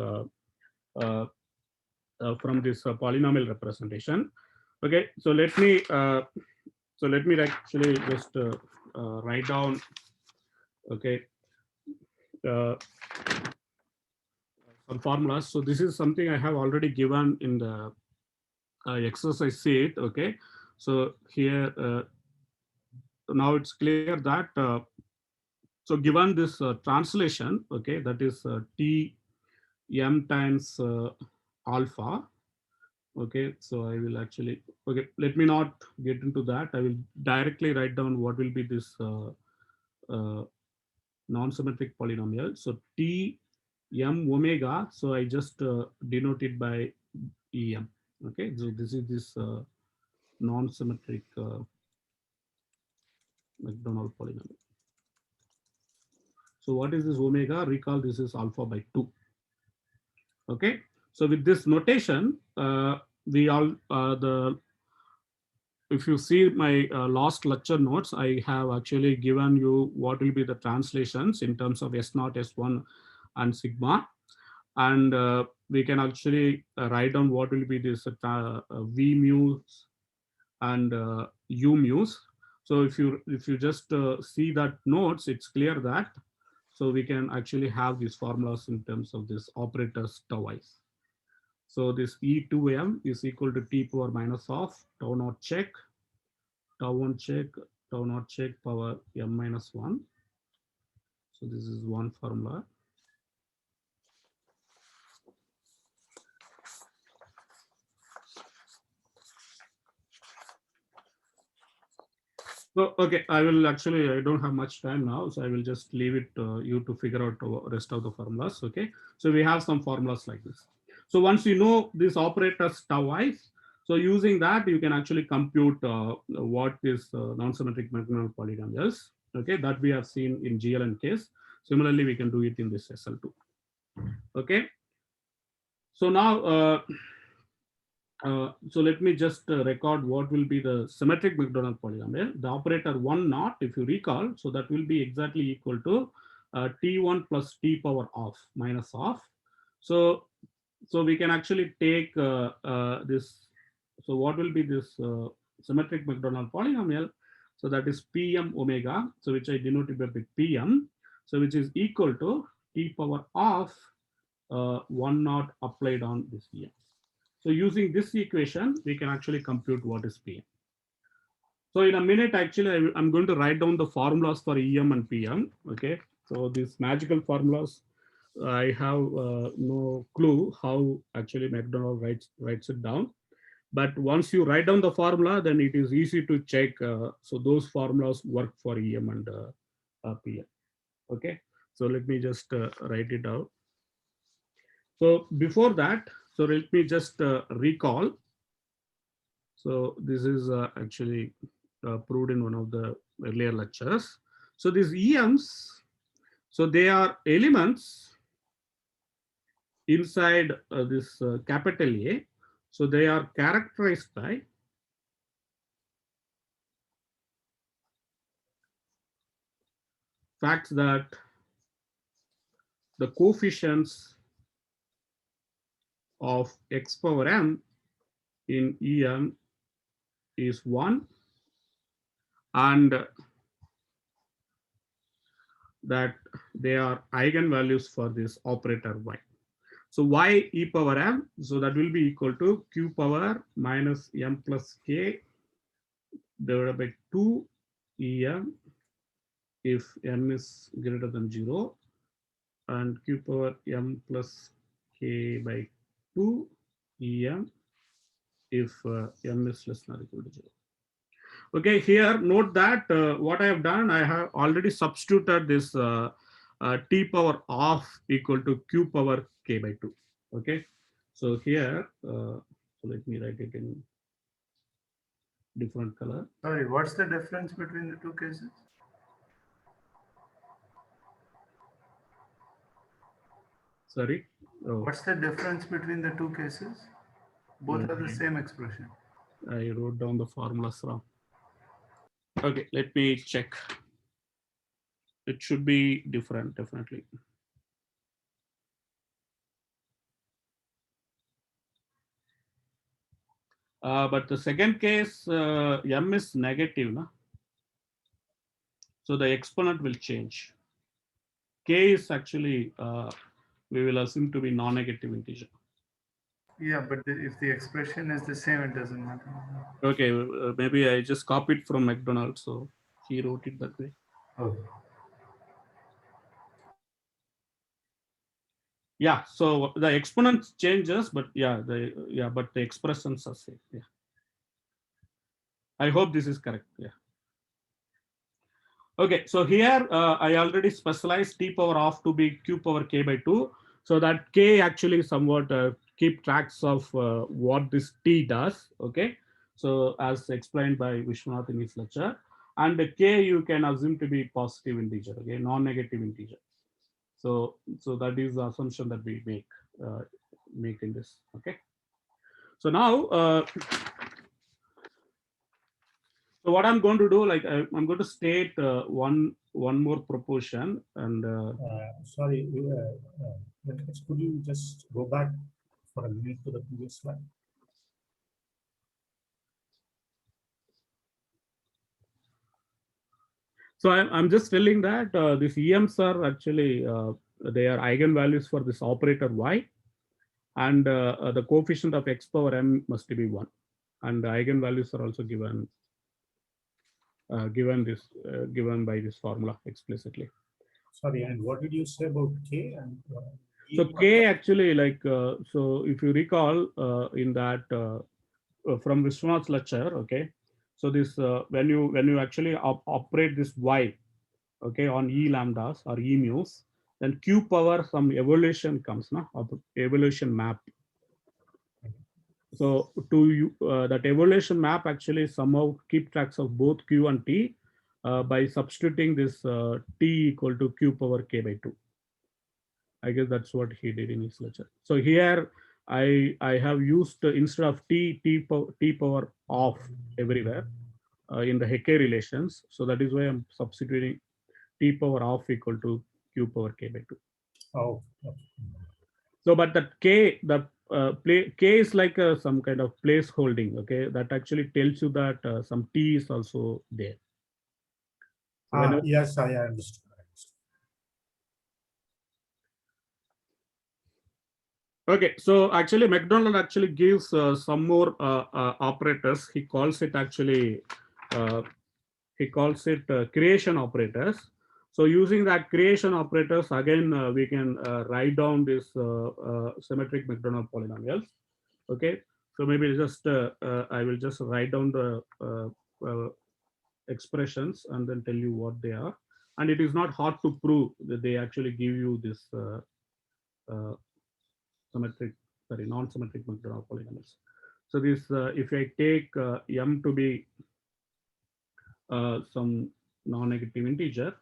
polynomial representation. Okay. So let me actually just write down. Okay. Some formulas. So this is something I have already given in the exercise sheet. Okay, so here now it's clear that so given this translation, okay, that is t m times alpha. Okay, so I will actually, okay, let me not get into that. I will directly write down what will be this non-symmetric polynomial. So t m omega, so I just denote it by em. Okay, so this is this non-symmetric Macdonald polynomial. So what is this omega? Recall this is alpha by 2. Okay, so with this notation, we all if you see my last lecture notes, I have actually given you what will be the translations in terms of S0, S1, and sigma, and we can actually write down what will be this V mu's and U mu's. So if you just see that notes, it's clear that, so we can actually have these formulas in terms of this operators tau-wise. So this E2m is equal to t power minus of tau naught check, tau 1 check, tau naught check power m minus 1. So this is one formula. So, okay, I will actually, I don't have much time now, so I will just leave it you to figure out the rest of the formulas. Okay, so we have some formulas like this. So once you know this operators tau-wise, so using that, you can actually compute what is non-symmetric Macdonald polynomials. Okay, that we have seen in GLN case. Similarly, we can do it in this SL2. Okay, so now, so let me just record what will be the symmetric Macdonald polynomial. The operator 1 naught, if you recall, so that will be exactly equal to t1 plus t power of minus of. So we can actually take this. So what will be this symmetric Macdonald polynomial? So that is Pm omega, so which I denoted by Pm, so which is equal to t power of 1 naught applied on this Pm. So using this equation, we can actually compute what is Pm. So in a minute, actually, I'm going to write down the formulas for EM and PM. Okay, so these magical formulas I have no clue how actually McDonald writes it down. But once you write down the formula, then it is easy to check. So those formulas work for EM and PM. Okay, so let me just write it out. So before that, so let me just recall. So this is actually proved in one of the earlier lectures. So these EMs, so they are elements inside this capital A. So they are characterized by facts that the coefficients of x power m in EM is 1, and that they are eigenvalues for this operator y. So y e power m, so that will be equal to q power minus m plus k divided by 2 em if m is greater than 0, and q power m plus k by 2 em if m is less than or equal to 0. Okay, here note that what I have done, I have already substituted this t power of equal to q power k by 2. Okay, so here, so let me write it in different color. Sorry, what's the difference between the two cases? Sorry. Oh, What's the difference between the two cases? Both are the same expression. I wrote down the formulas wrong. Okay, let me check. It should be different, definitely. But the second case, m is negative, no? So the exponent will change. K is actually, we will assume to be non-negative integer. Yeah, but if the expression is the same, it doesn't matter. Okay, maybe I just copied from McDonald, so he wrote it that way. Oh. Yeah, so the exponent changes, but but the expressions are same. Yeah. I hope this is correct. Yeah. Okay, so here I already specialized t power of to be q power k by 2, so that k actually somewhat keep tracks of what this t does. Okay, so as explained by Vishwanath in his lecture, and the k you can assume to be positive integer, okay, non-negative integer. So that is the assumption that we make in this. Okay, so now. So what I'm going to do, like I'm going to state one more proportion, and Sorry, Venkatesh, could you just go back for a minute to the previous slide? so I'm just telling that these EMs are actually they are eigenvalues for this operator y, and the coefficient of x power m must be 1, and the eigenvalues are also given given by this formula explicitly. Sorry, and what did you say about k and So k actually, like so if you recall in that from Vishwanath's lecture, okay, so this when you actually operate this y, okay, on e lambdas or e mu's, then q power some evaluation comes, no, evaluation map. So to you that evaluation map actually somehow keep tracks of both q and t by substituting this t equal to q power k by 2. I guess that's what he did in his lecture. So here I have used instead of t power of everywhere in the Hecke relations. So that is why I'm substituting t power of equal to q power k by 2. Oh, okay. So but that k, the k is like some kind of place holding. Okay, that actually tells you that some t is also there. So yes, I understood. Okay, so actually McDonald actually gives some more operators. He calls it actually creation operators. So using that creation operators, again, we can write down this symmetric Macdonald polynomials. Okay, so maybe just I will just write down the expressions and then tell you what they are. And it is not hard to prove that they actually give you this non-symmetric Macdonald polynomials. So this, if I take m to be some non-negative integer,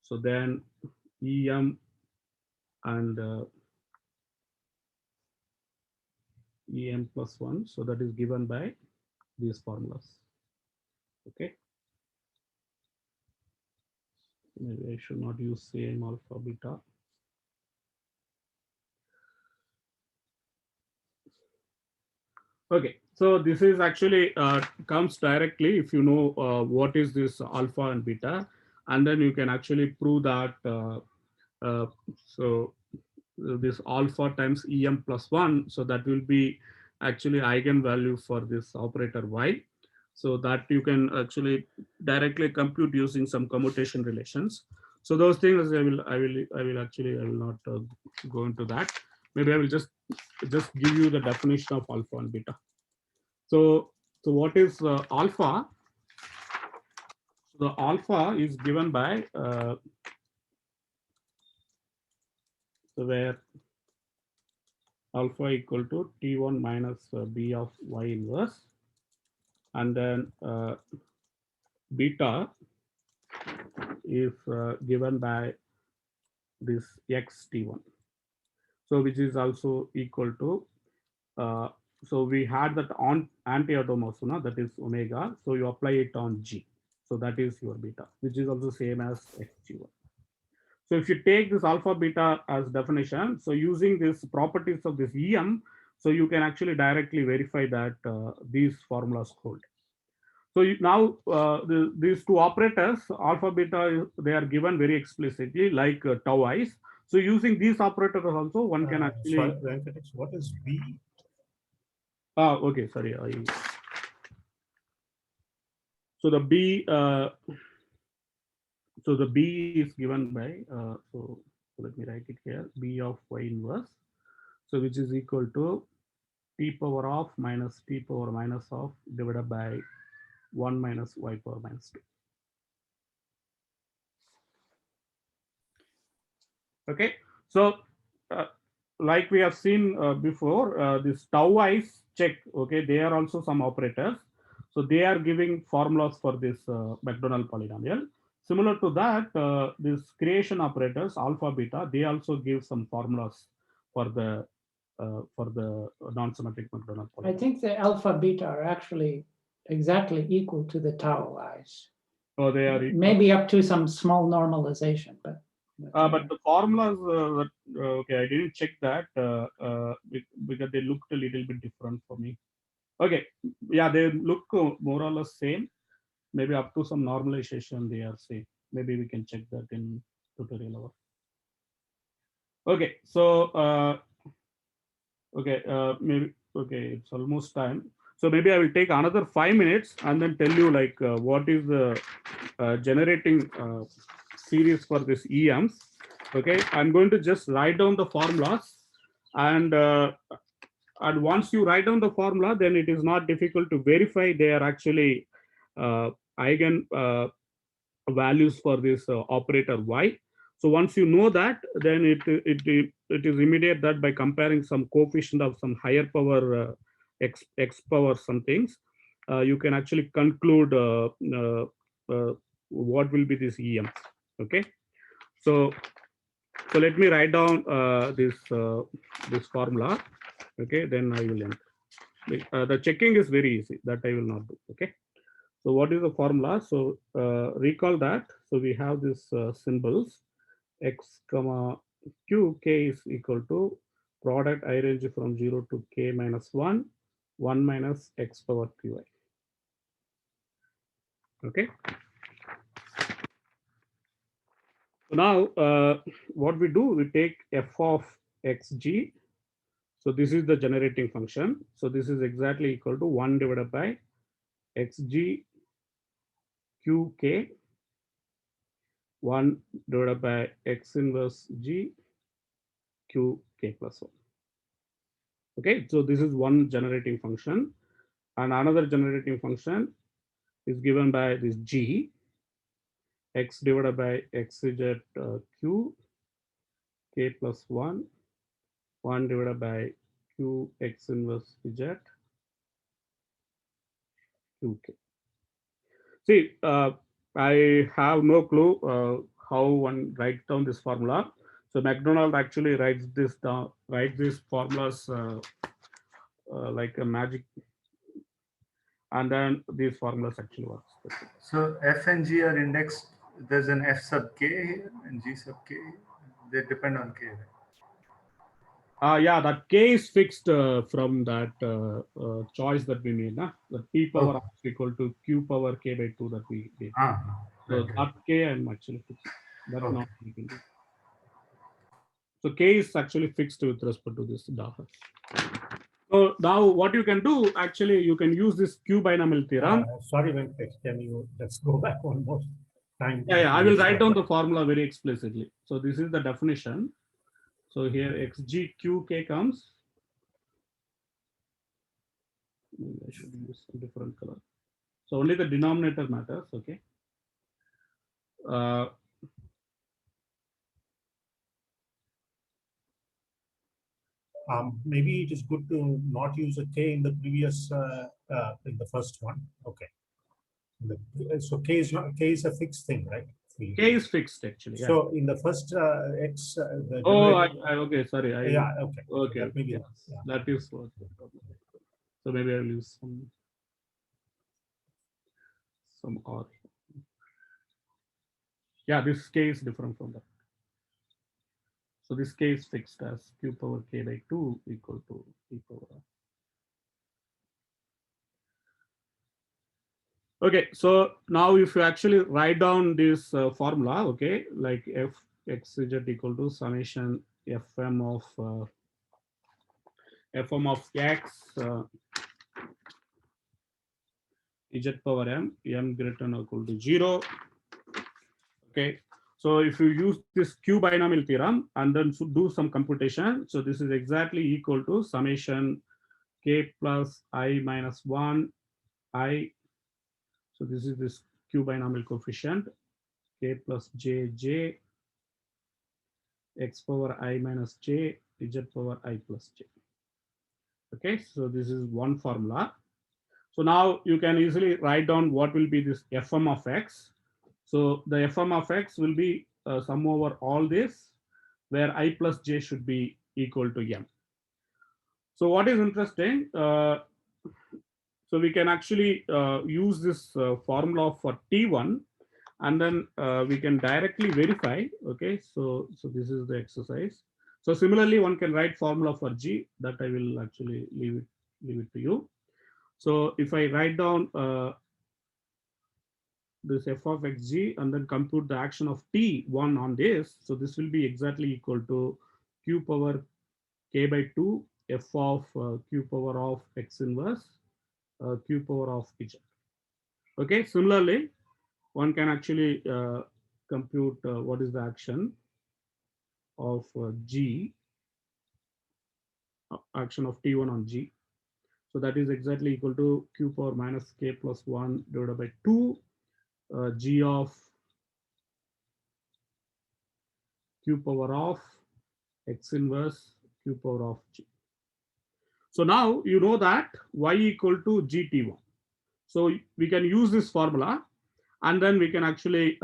so then em and em plus 1, so that is given by these formulas. Okay, maybe I should not use same alpha beta. Okay, so this is actually comes directly if you know what is this alpha and beta, and then you can actually prove that. So this alpha times em plus 1, so that will be actually eigenvalue for this operator y. So that you can actually directly compute using some commutation relations. So those things I will not go into that. Maybe I will just give you the definition of alpha and beta. So what is alpha? So the alpha is given by so where alpha equal to T1 minus B of y inverse, and then beta is given by this x T1. So which is also equal to, so we had that on anti-automorphism, that is omega. So you apply it on G. So that is your beta, which is also same as xg1. So if you take this alpha beta as definition, so using these properties of this EM, so you can actually directly verify that these formulas hold. So now these two operators, alpha beta, they are given very explicitly like tau i's. So using these operators also, one can actually. Sorry, Venkatesh, what is B? Okay, sorry. So the B, so the B is given by, so let me write it here, B of y inverse. So which is equal to t power of minus t power minus of divided by 1 minus y power minus 2. Okay, so like we have seen before, this tau i's check, okay, they are also some operators. So they are giving formulas for this Macdonald polynomial. Similar to that, these creation operators, alpha, beta, they also give some formulas for the non-symmetric Macdonald polynomial. I think the alpha beta are actually exactly equal to the tau i's. Oh, they are maybe up to some small normalization, but the formulas, okay, I didn't check that because they looked a little bit different for me. Okay, yeah, they look more or less same. Maybe up to some normalization they are same. Maybe we can check that in tutorial hour. Okay, so okay, maybe okay, it's almost time. So maybe I will take another 5 minutes and then tell you like what is the generating series for this EMs. Okay, I'm going to just write down the formulas, and once you write down the formula, then it is not difficult to verify they are actually eigen values for this operator y. So once you know that, then it is immediate that by comparing some coefficient of some higher power x power some things, you can actually conclude what will be this EM. Okay, so let me write down this formula. Okay, then I will end. The checking is very easy, that I will not do. Okay, so what is the formula? So recall that. So we have this symbols x comma q, k is equal to product I range from 0 to k minus 1 minus x power qi. Okay. So now what we do, we take f of xg. So this is the generating function. So this is exactly equal to 1 divided by xg qk 1 divided by x inverse g q k plus 1. Okay, so this is one generating function, and another generating function is given by this g x divided by xz q k plus 1 divided by q x inverse z q k. See, I have no clue how one write down this formula. So McDonald actually writes this down, writes these formulas like a magic, and then these formulas actually works. So F and G are indexed. There's an F sub k here and G sub k. They depend on k. Right? Yeah, that k is fixed from that choice that we made. Nah? The p power Okay. is equal to q power k by 2 that we did. So Right, right. that k I'm actually fixed. That Okay. now we can do. So k is actually fixed with respect to this data. So now what you can do, actually, you can use this Q binomial theorem. Sorry, Venkatesh, can you let's go back one more time? Yeah, I will write down the formula very explicitly. So this is the definition. So here xgqk comes. Maybe I should use a different color. So only the denominator matters, okay? Maybe it is good to not use a k in the previous in the first one. Okay. So k is a fixed thing, right? K is fixed actually. Yeah. So in the first x, the Oh, generator- okay, sorry. yeah, okay. Okay, That may be- yes, yeah. that is what. So maybe I'll use some R. Yeah, this k is different from that. So this k is fixed as q power k by 2 equal to e power r. Okay, so now if you actually write down this formula, okay, like f x z equal to summation fm of x z power m greater than or equal to 0. Okay, so if you use this Q binomial theorem and then do some computation, so this is exactly equal to summation k plus I minus 1 I. So this is this Q binomial coefficient k plus j x power I minus j z power I plus j. Okay, so this is one formula. So now you can easily write down what will be this fm of x. So the fm of x will be sum over all this, where I plus j should be equal to m. So what is interesting, so we can actually use this formula for T1, and then we can directly verify. Okay, so this is the exercise. So similarly, one can write formula for G, that I will actually leave it to you. So if I write down this f of xg and then compute the action of T1 on this, so this will be exactly equal to q power k by 2 f of q power of x inverse q power of z. Okay, similarly, one can actually compute what is the action of G, action of T1 on G. So that is exactly equal to q power minus k plus 1 divided by 2 G of q power of x inverse q power of G. So now you know that y equal to GT1. So we can use this formula, and then we can actually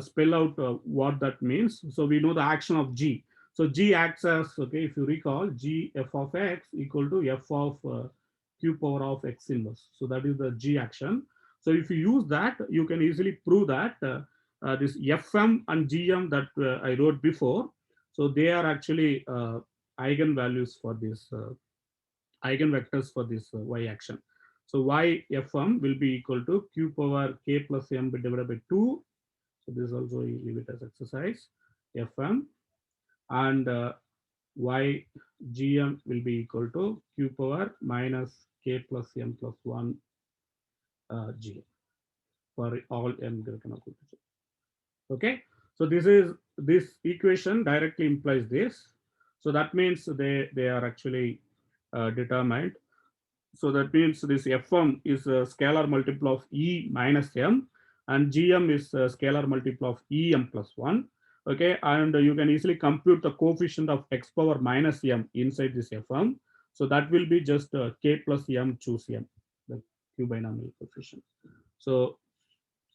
spell out what that means. So we know the action of G. So G acts as, okay, if you recall, G f of x equal to f of q power of x inverse. So that is the G action. So if you use that, you can easily prove that this fm and gm that I wrote before, so they are actually eigenvalues for this eigenvectors for this y action. So y fm will be equal to q power k plus m divided by 2. So this also you leave it as exercise fm, and y gm will be equal to q power minus k plus m plus 1 gm for all m greater than or equal to 0. Okay, so this equation directly implies this. So that means they are actually determined. So that means this Fm is a scalar multiple of E minus M, and Gm is a scalar multiple of Em plus 1. Okay, and you can easily compute the coefficient of x power minus M inside this Fm. So that will be just K plus M choose M, the Q binomial coefficient. So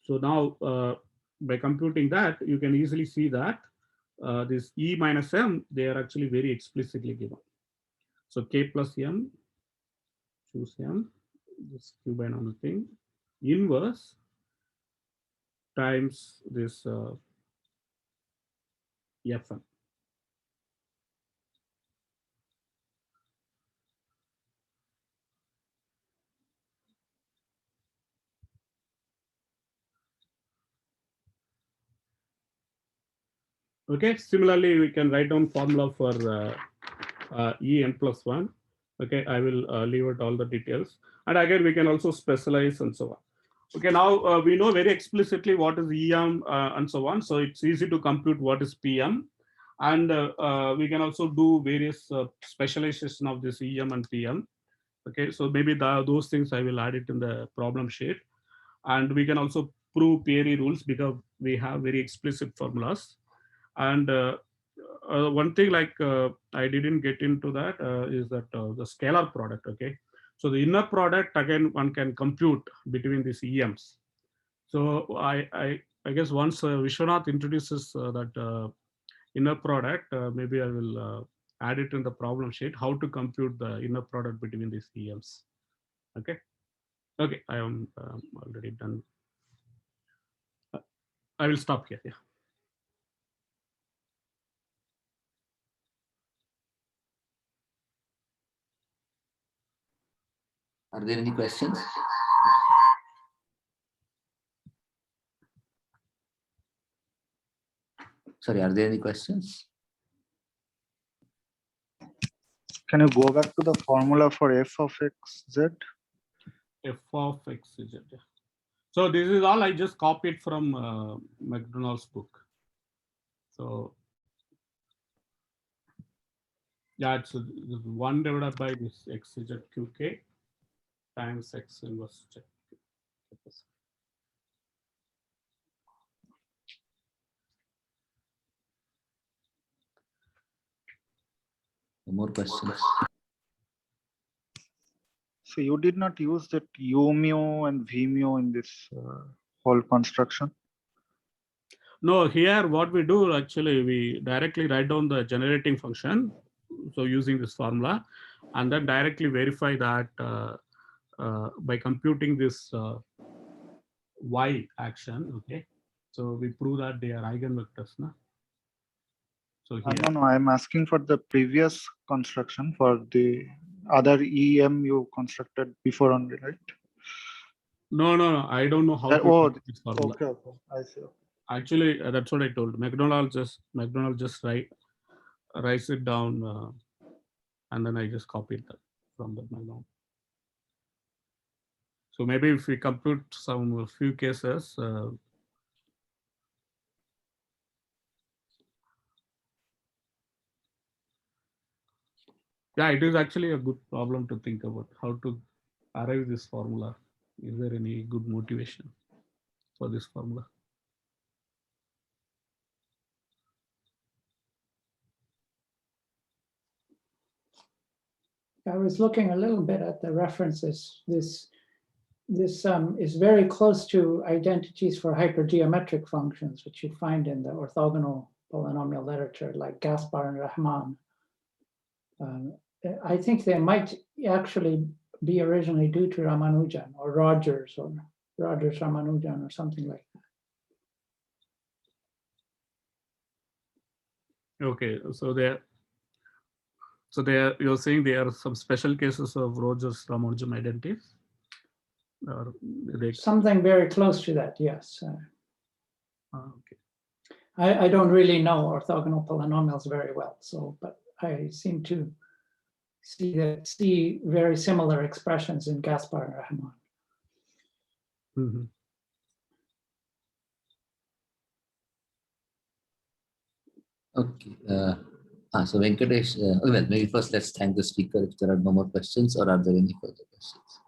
now by computing that, you can easily see that this E minus M, they are actually very explicitly given. So K plus M, choose M, this Q binomial thing, inverse times this Fm. Okay, similarly, we can write down formula for En plus 1. Okay, I will leave out all the details. And again, we can also specialize and so on. Okay, now we know very explicitly what is EM and so on. So it's easy to compute what is PM. And we can also do various specialization of this EM and PM. Okay, so maybe those things I will add it in the problem sheet. And we can also prove Peary rules because we have very explicit formulas. And one thing like I didn't get into that is that the scalar product. Okay, so the inner product again one can compute between these EMs. So I guess once Vishwanath introduces that inner product, maybe I will add it in the problem sheet how to compute the inner product between these EMs. Okay, okay, I am already done. I will stop here. Yeah. Are there any questions? Sorry, are there any questions? Can you go back to the formula for f of xz? F of xz. So this is all I just copied from McDonald's book. So yeah, it's 1 divided by this xz qk times x inverse z. More questions? So you did not use that u mu and v mu in this whole construction? No, here what we do actually, we directly write down the generating function. So using this formula, and then directly verify that by computing this y action. Okay, so we prove that they are eigenvectors. No? So here, No, I'm asking for the previous construction for the other EM you constructed before only, right? no, I don't know how to oh, do this formula. okay, I see. Actually, that's what I told. McDonald just writes it down, and then I just copied that from the McDonald. So maybe if we compute some few cases, yeah, it is actually a good problem to think about how to arrive this formula. Is there any good motivation for this formula? I was looking a little bit at the references. This is very close to identities for hypergeometric functions, which you find in the orthogonal polynomial literature, like Gaspar and Rahman. I think they might actually be originally due to Ramanujan or Rogers Ramanujan or something like that. Okay, so you're saying there are some special cases of Rogers Ramanujan identities, or something very close to that, yes. Okay. I don't really know orthogonal polynomials very well, so but I seem to see very similar expressions in Gaspar and Rahman. Mm-hmm. Okay. So Venkatesh, well, maybe first let's thank the speaker if there are no more questions, or are there any further questions?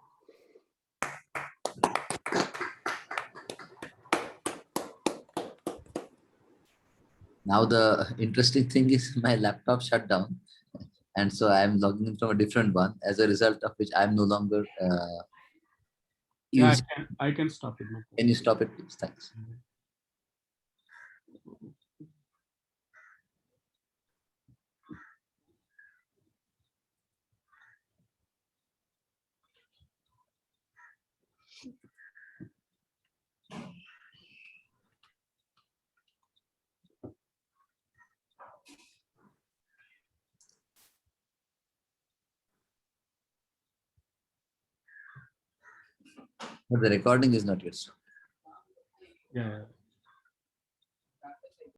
Now the interesting thing is my laptop shut down, and so I am logging in from a different one. As a result of which I am no longer Yeah, using. I can stop it. No Can you stop it, please? Thanks. problem. But the recording is not yet stopped. Yeah.